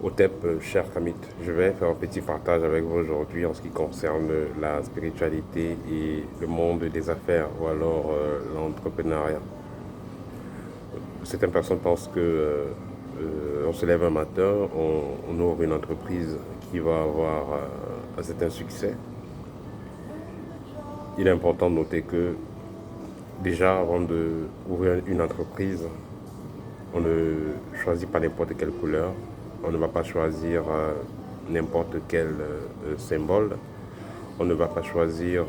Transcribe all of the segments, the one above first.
Otep, cher Hamid, je vais faire un petit partage avec vous aujourd'hui en ce qui concerne la spiritualité et le monde des affaires ou alors l'entrepreneuriat. Certaines personnes pensent que on se lève un matin, on ouvre une entreprise qui va avoir un certain succès. Il est important de noter que déjà avant d'ouvrir une entreprise, on ne choisit pas n'importe quelle couleur, on ne va pas choisir n'importe quel symbole, on ne va pas choisir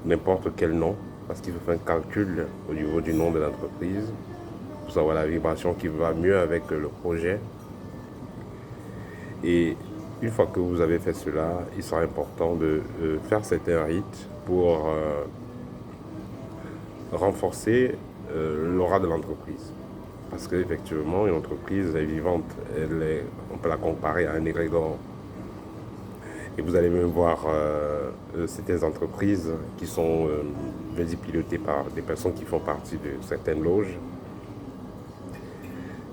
n'importe quel nom, parce qu'il faut faire un calcul au niveau du nom de l'entreprise, pour savoir la vibration qui va mieux avec le projet. Et une fois que vous avez fait cela, il sera important de faire certains rites pour renforcer l'aura de l'entreprise. Parce qu'effectivement, une entreprise est vivante. On peut la comparer à un égrégore. Et vous allez même voir certaines entreprises qui sont pilotées par des personnes qui font partie de certaines loges.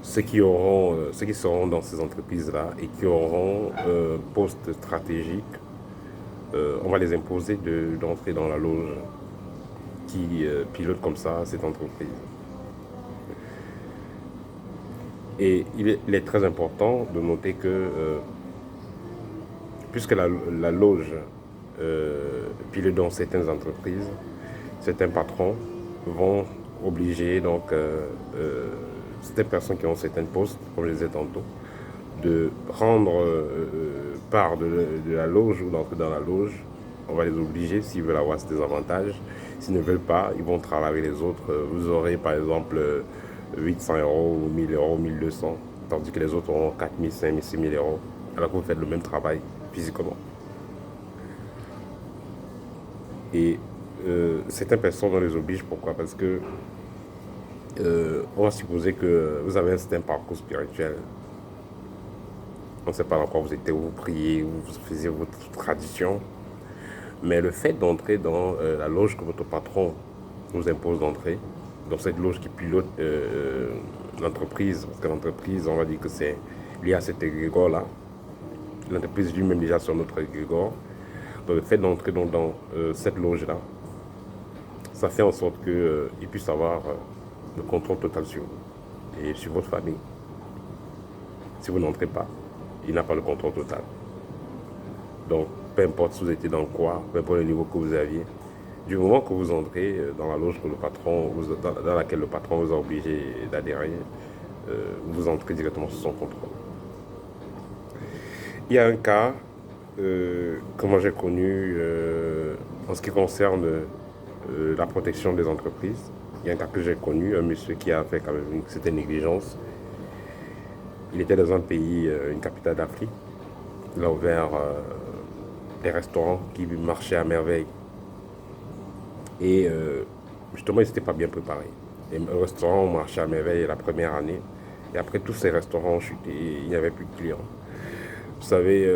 Ceux qui seront dans ces entreprises-là et qui auront un poste stratégique, on va les imposer d'entrer dans la loge qui pilote comme ça cette entreprise. Et il est très important de noter que puisque la loge pilote dans certaines entreprises, certains patrons vont obliger donc certaines personnes qui ont certains postes, comme je disais tantôt, de prendre part de la loge ou d'entrer dans la loge. On va les obliger s'ils veulent avoir ces avantages. S'ils ne veulent pas, ils vont travailler les autres. Vous aurez par exemple 800 euros, 1000 euros, 1200, tandis que les autres auront 4000, 5000, 6000 euros, alors que vous faites le même travail physiquement. Et certaines personnes, on les oblige. Pourquoi? Parce que on va supposer que vous avez un certain parcours spirituel. On ne sait pas dans quoi vous étiez, où vous priez, où vous faisiez votre tradition. Mais le fait d'entrer dans la loge que votre patron vous impose d'entrer, dans cette loge qui pilote l'entreprise, parce que l'entreprise, on va dire que c'est lié à cet égrégore-là. L'entreprise lui-même déjà sur notre égrégore. Donc le fait d'entrer dans cette loge-là, ça fait en sorte qu'il puisse avoir le contrôle total sur vous et sur votre famille. Si vous n'entrez pas, il n'a pas le contrôle total. Donc, peu importe si vous étiez dans quoi, peu importe le niveau que vous aviez, du moment que vous entrez dans la loge que le patron, dans laquelle le patron vous a obligé d'adhérer, vous entrez directement sous son contrôle. Il y a un cas que moi j'ai connu en ce qui concerne la protection des entreprises. Il y a un cas que j'ai connu, un monsieur qui a fait quand même une certaine négligence. Il était dans un pays, une capitale d'Afrique. Il a ouvert des restaurants qui marchaient à merveille. Et justement, il ne s'était pas bien préparé. Les restaurants ont marché à merveille la première année. Et après, tous ces restaurants ont chuté. Il n'y avait plus de clients. Vous savez,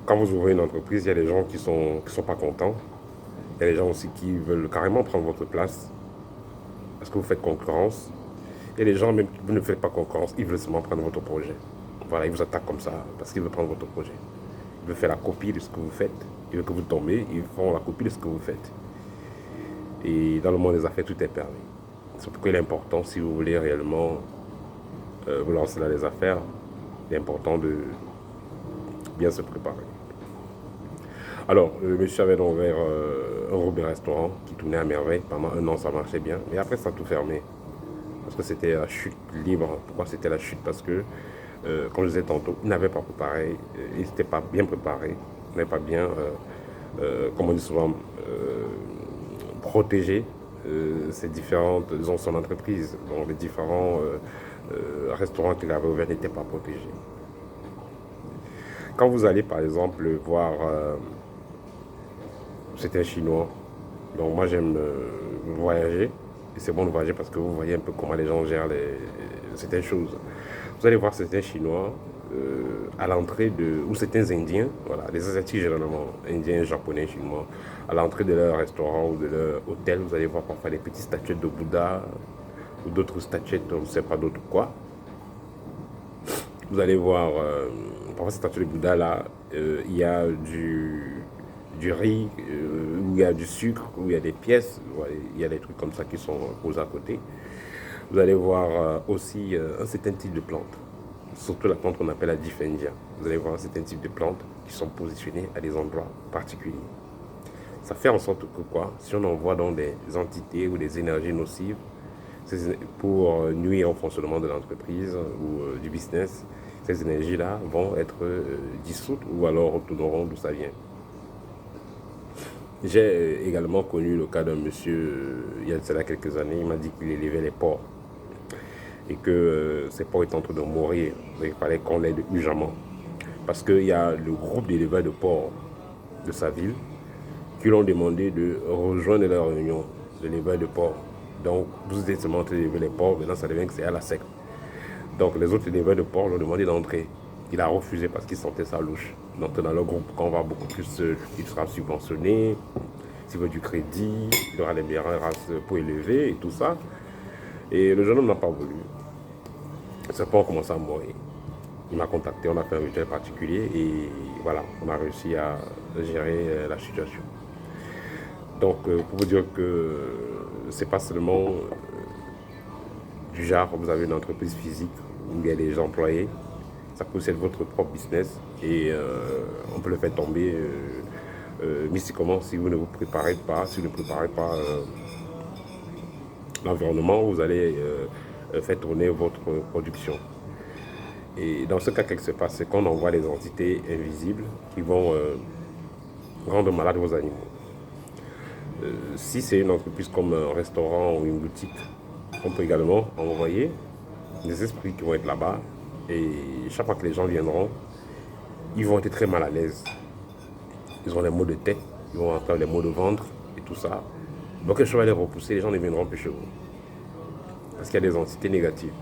quand vous ouvrez une entreprise, il y a des gens qui sont pas contents. Il y a des gens aussi qui veulent carrément prendre votre place parce que vous faites concurrence. Il y a des gens, même qui vous ne faites pas concurrence, ils veulent seulement prendre votre projet. Voilà, ils vous attaquent comme ça parce qu'ils veulent prendre votre projet. Ils veulent faire la copie de ce que vous faites. Ils veulent que vous tombez, ils font la copie de ce que vous faites. Et dans le monde des affaires, tout est permis. C'est pourquoi il est important, si vous voulez réellement vous lancer dans les affaires, il est important de bien se préparer. Alors, le monsieur avait ouvert un Robin restaurant qui tournait à merveille. Pendant un an, ça marchait bien. Mais après, ça a tout fermé. Parce que c'était la chute libre. Pourquoi c'était la chute? Parce que, comme je disais tantôt, il n'avait pas préparé, il n'était pas bien préparé, il n'avait pas bien, comme on dit souvent, protégé ses différentes, disons, son entreprise. Donc les différents restaurants qu'il avait ouverts n'étaient pas protégés. Quand vous allez, par exemple, voir, c'est un Chinois. Donc moi, j'aime voyager. Et c'est bon de voyager parce que vous voyez un peu comment les gens gèrent certaines choses. Vous allez voir certains Chinois à l'entrée ou certains Indiens, voilà, les Asiatiques généralement, Indiens, Japonais, Chinois, à l'entrée de leur restaurant ou de leur hôtel, vous allez voir parfois des petites statuettes de Bouddha ou d'autres statuettes, on ne sait pas d'autres quoi. Vous allez voir, parfois cette statue de Bouddha là, il y a du riz, où il y a du sucre, où il y a des pièces, il y a des trucs comme ça qui sont posés à côté. Vous allez voir aussi un certain type de plantes, surtout la plante qu'on appelle la Diffendia. Vous allez voir un certain type de plantes qui sont positionnées à des endroits particuliers. Ça fait en sorte que quoi, si on envoie dans des entités ou des énergies nocives pour nuire au fonctionnement de l'entreprise ou du business, ces énergies-là vont être dissoutes ou alors retourneront d'où ça vient. J'ai également connu le cas d'un monsieur, il y a cela quelques années, il m'a dit qu'il élevait les porcs et que ces porcs étaient en train de mourir. Il fallait qu'on l'aide urgemment. Parce qu'il y a le groupe d'éleveurs de porcs de sa ville qui l'ont demandé de rejoindre la réunion de l'éleveur de porcs. Donc, vous êtes seulement en train d'élever les porcs, maintenant ça devient que c'est à la secte. Donc, les autres éleveurs de porcs l'ont demandé d'entrer. Il a refusé parce qu'il sentait sa louche. Donc, dans le groupe, quand on va beaucoup plus, il sera subventionné, s'il veut du crédit, il aura les meilleures races pour élever et tout ça. Et le jeune homme n'a pas voulu. Ses porcs ont commencé à mourir. Il m'a contacté, on a fait un rituel particulier et voilà, on a réussi à gérer la situation. Donc, pour vous dire que c'est pas seulement du genre, vous avez une entreprise physique où il y a des employés, ça peut aussi être votre propre business et on peut le faire tomber mystiquement si vous ne vous préparez pas, si vous ne préparez pas l'environnement où vous allez faire tourner votre production. Et dans ce cas, qu'est-ce qui se passe? C'est qu'on envoie des entités invisibles qui vont rendre malades vos animaux. Si c'est une entreprise comme un restaurant ou une boutique, on peut également envoyer des esprits qui vont être là-bas. Et chaque fois que les gens viendront, ils vont être très mal à l'aise. Ils ont des maux de tête, ils vont avoir des maux de ventre et tout ça. Donc, les choses vont les repousser, les gens ne viendront plus chez vous. Parce qu'il y a des entités négatives.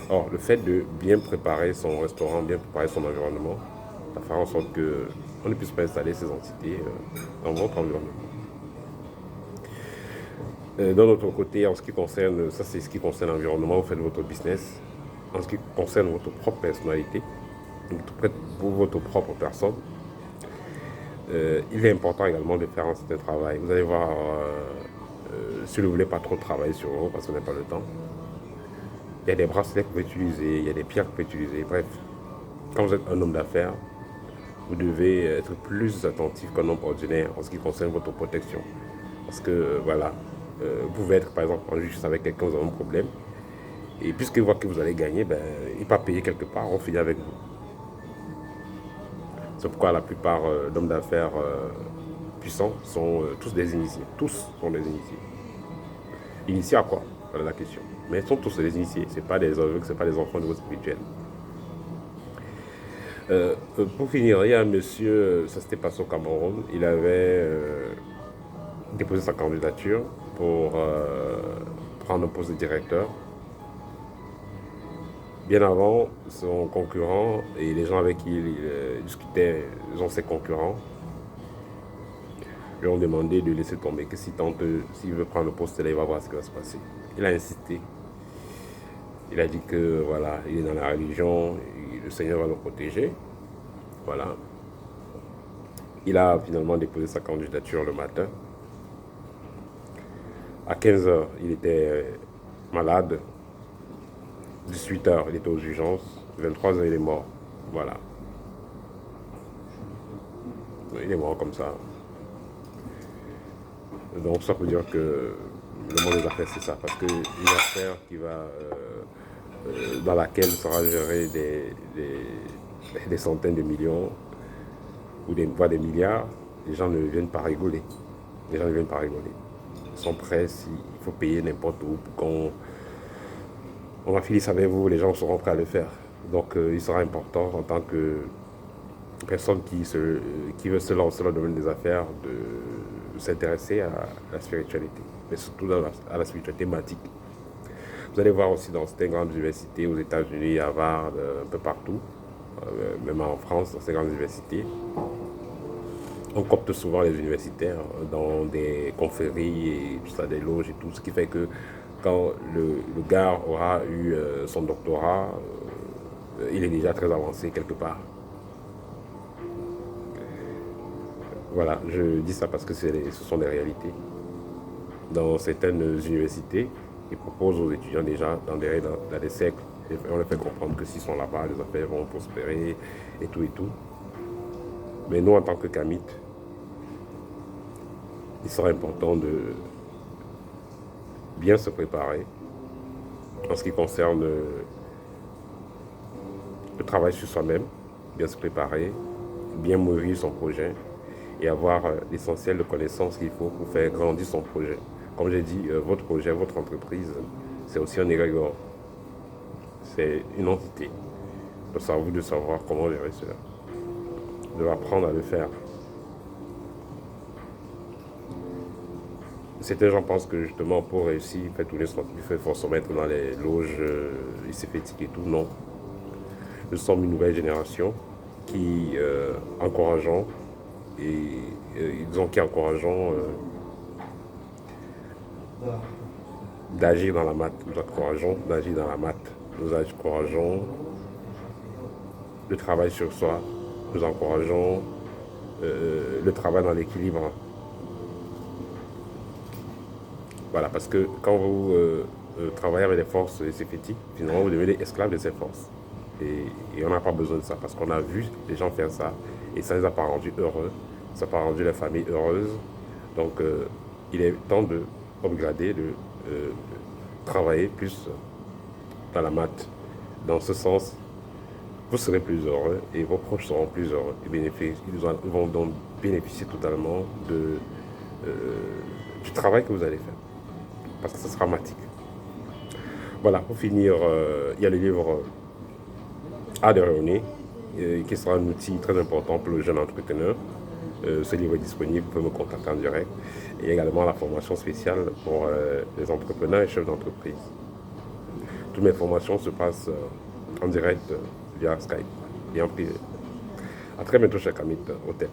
Or, le fait de bien préparer son restaurant, bien préparer son environnement, ça fera en sorte qu'on ne puisse pas installer ces entités dans votre environnement. D'un autre côté, en ce qui concerne, ça c'est ce qui concerne l'environnement, vous faites votre business. En ce qui concerne votre propre personnalité, pour votre propre personne, il est important également de faire un certain travail. Vous allez voir, si vous ne voulez pas trop travailler sur vous, parce que vous n'avez pas le temps, il y a des bracelets que vous pouvez utiliser, il y a des pierres que vous pouvez utiliser. Bref, quand vous êtes un homme d'affaires, vous devez être plus attentif qu'un homme ordinaire en ce qui concerne votre protection. Parce que, voilà, vous pouvez être par exemple en justice avec quelqu'un, vous avez un problème. Et puisqu'il voit que vous allez gagner, ben, il va payer quelque part, on finit avec vous. C'est pourquoi la plupart d'hommes d'affaires puissants sont tous des initiés. Tous sont des initiés. Initiés à quoi? Voilà la question. Mais ils sont tous des initiés. Ce n'est pas des aveugles, ce n'est pas des enfants de niveau spirituel. Pour finir, il y a un monsieur, ça s'était passé au Cameroun, il avait déposé sa candidature pour prendre un poste de directeur. Bien avant, son concurrent et les gens avec qui il discutait, ses concurrents, lui ont demandé de laisser tomber, que s'il veut prendre le poste là, il va voir ce qui va se passer. Il a insisté. Il a dit que voilà, il est dans la religion, et le Seigneur va le protéger. Voilà. Il a finalement déposé sa candidature le matin. À 15h, il était malade. 18h, il était aux urgences. 23h, il est mort. Voilà. Il est mort comme ça. Donc ça veut dire que le monde des affaires, c'est ça. Parce qu'une affaire qui va, dans laquelle sera géré des centaines de millions ou voire des milliards, les gens ne viennent pas rigoler. Les gens ne viennent pas rigoler. Ils sont prêts, il faut payer n'importe où pour qu'on va finir avec vous, les gens seront prêts à le faire. Donc il sera important en tant que personne qui veut se lancer dans le domaine des affaires de s'intéresser à la spiritualité, mais surtout à la spiritualité matique. Vous allez voir aussi dans certaines grandes universités aux États-Unis, à Harvard, un peu partout, même en France, dans ces grandes universités. On copte souvent les universitaires dans des confréries et tout ça, des loges et tout, ce qui fait que quand le gars aura eu son doctorat, il est déjà très avancé quelque part. Voilà, je dis ça parce que ce sont des réalités. Dans certaines universités, ils proposent aux étudiants déjà dans des cercles, et on leur fait comprendre que s'ils sont là-bas, les affaires vont prospérer et tout et tout. Mais nous, en tant que CAMIT, il serait important de bien se préparer en ce qui concerne le travail sur soi-même, bien se préparer, bien mûrir son projet et avoir l'essentiel de connaissances qu'il faut pour faire grandir son projet. Comme j'ai dit, votre projet, votre entreprise, c'est aussi un égrégore. C'est une entité. Donc c'est à vous de savoir comment gérer cela, de apprendre à le faire. Certains gens pensent que justement pour réussir, faire tourner son il faut forcément être dans les loges lycéphétiques et tout. Non. Nous sommes une nouvelle génération qui encourageons et disons qui encourageons d'agir dans la maths. Nous encourageons d'agir dans la maths. Nous encourageons le travail sur soi. Nous encourageons le travail dans l'équilibre. Voilà, parce que quand vous travaillez avec les forces lycéphétiques, finalement vous devenez esclave de ces forces. Et on n'a pas besoin de ça parce qu'on a vu les gens faire ça et ça ne les a pas rendus heureux, ça n'a pas rendu la famille heureuse. Donc il est temps de upgrader, de travailler plus dans la maths. Dans ce sens, vous serez plus heureux et vos proches seront plus heureux. Ils vont donc bénéficier totalement du travail que vous allez faire. Parce que ce sera mathematique. Voilà, pour finir, il y a le livre A de Réunis, qui sera un outil très important pour le jeune entrepreneur. Ce livre est disponible, vous pouvez me contacter en direct. Et également la formation spéciale pour les entrepreneurs et chefs d'entreprise. Toutes mes formations se passent en direct via Skype et en privé. A très bientôt, cher Kamit Hôtel.